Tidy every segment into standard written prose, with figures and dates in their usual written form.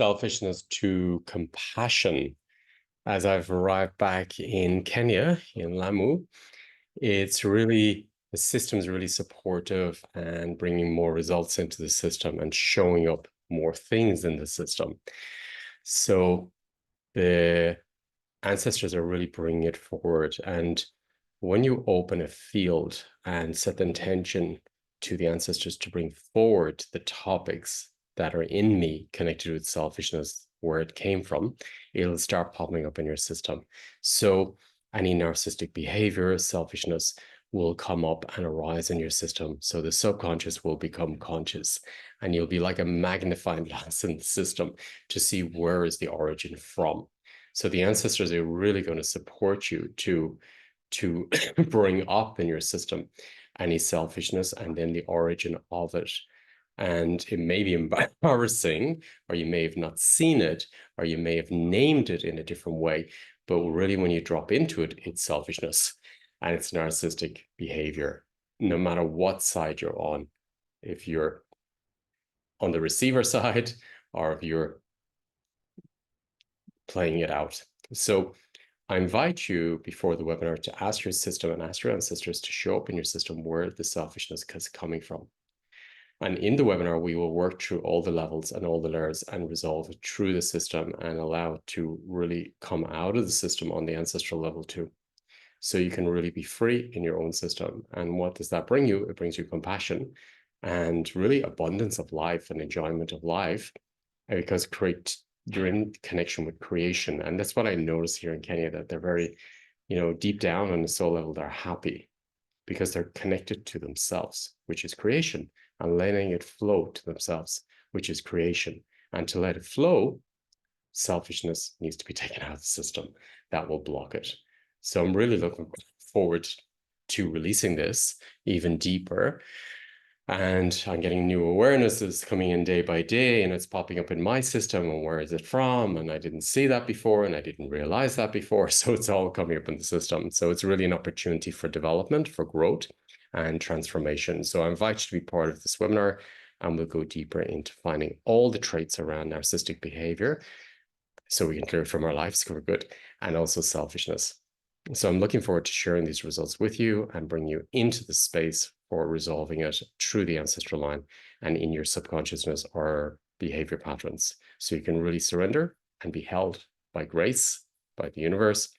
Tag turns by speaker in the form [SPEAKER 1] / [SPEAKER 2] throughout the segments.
[SPEAKER 1] selfishness to compassion. As I've arrived back in Kenya, in Lamu, it's really, the system's really supportive and bringing more results into the system and showing up more things in the system. So the ancestors are really bringing it forward. And when you open a field and set the intention to the ancestors to bring forward the topics that are in me connected with selfishness, where it came from, it'll start popping up in your system. So any narcissistic behavior, selfishness will come up and arise in your system. So the subconscious will become conscious, and you'll be like a magnifying glass in the system to see where is the origin from. So the ancestors are really going to support you to bring up in your system any selfishness and then the origin of it. And it may be embarrassing, or you may have not seen it, or you may have named it in a different way. But really, when you drop into it, it's selfishness and it's narcissistic behavior, no matter what side you're on. If you're on the receiver side, or if you're playing it out. So I invite you before the webinar to ask your system and ask your ancestors to show up in your system where the selfishness is coming from. And in the webinar, we will work through all the levels and all the layers and resolve it through the system and allow it to really come out of the system on the ancestral level too. So you can really be free in your own system. And what does that bring you? It brings you compassion and really abundance of life and enjoyment of life, because you're in connection with creation. And that's what I notice here in Kenya, that they're very, deep down on the soul level, they're happy because they're connected to themselves, which is creation, and letting it flow to themselves, which is creation. And to let it flow, selfishness needs to be taken out of the system. That will block it. So I'm really looking forward to releasing this even deeper. And I'm getting new awarenesses coming in day by day, and it's popping up in my system. And where is it from? And I didn't see that before, and I didn't realize that before. So it's all coming up in the system. So it's really an opportunity for development, for growth, and transformation. So I invite you to be part of this webinar, and we'll go deeper into finding all the traits around narcissistic behavior so we can clear it from our lives for good, and also selfishness. So I'm looking forward to sharing these results with you and bring you into the space for resolving it through the ancestral line and in your subconsciousness or behavior patterns. So you can really surrender and be held by grace, by the universe,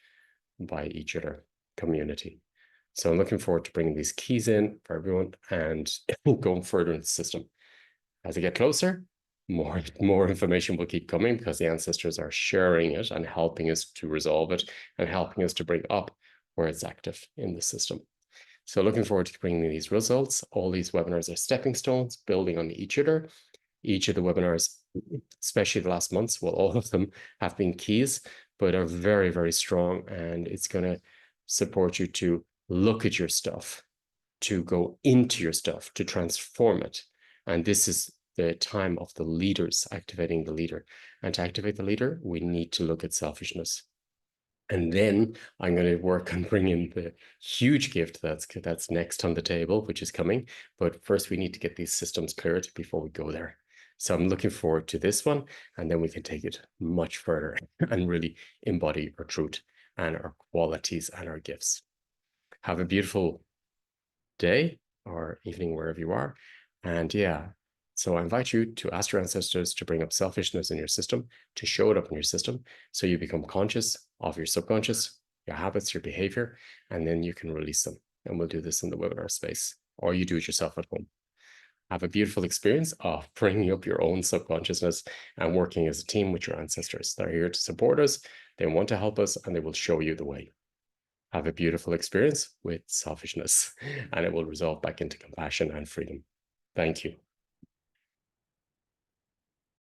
[SPEAKER 1] by each other community. So I'm looking forward to bringing these keys in for everyone and going further in the system. As I get closer, more information will keep coming, because the ancestors are sharing it and helping us to resolve it and helping us to bring up where it's active in the system. So looking forward to bringing these results. All these webinars are stepping stones, building on each other. Each of the webinars, especially the last months, well, all of them have been keys, but are very, very strong. And it's going to support you to look at your stuff, to go into your stuff, to transform it. And this is the time of the leaders activating the leader. And to activate the leader, we need to look at selfishness. And then I'm going to work on bringing the huge gift that's next on the table, which is coming. But first, we need to get these systems cleared before we go there. So I'm looking forward to this one, and then we can take it much further and really embody our truth and our qualities and our gifts. Have a beautiful day or evening, wherever you are. And yeah, so I invite you to ask your ancestors to bring up selfishness in your system, to show it up in your system, so you become conscious of your subconscious, your habits, your behavior, and then you can release them. And we'll do this in the webinar space, or you do it yourself at home. Have a beautiful experience of bringing up your own subconsciousness and working as a team with your ancestors. They're here to support us, they want to help us, and they will show you the way. Have a beautiful experience with selfishness, and it will resolve back into compassion and freedom. Thank you.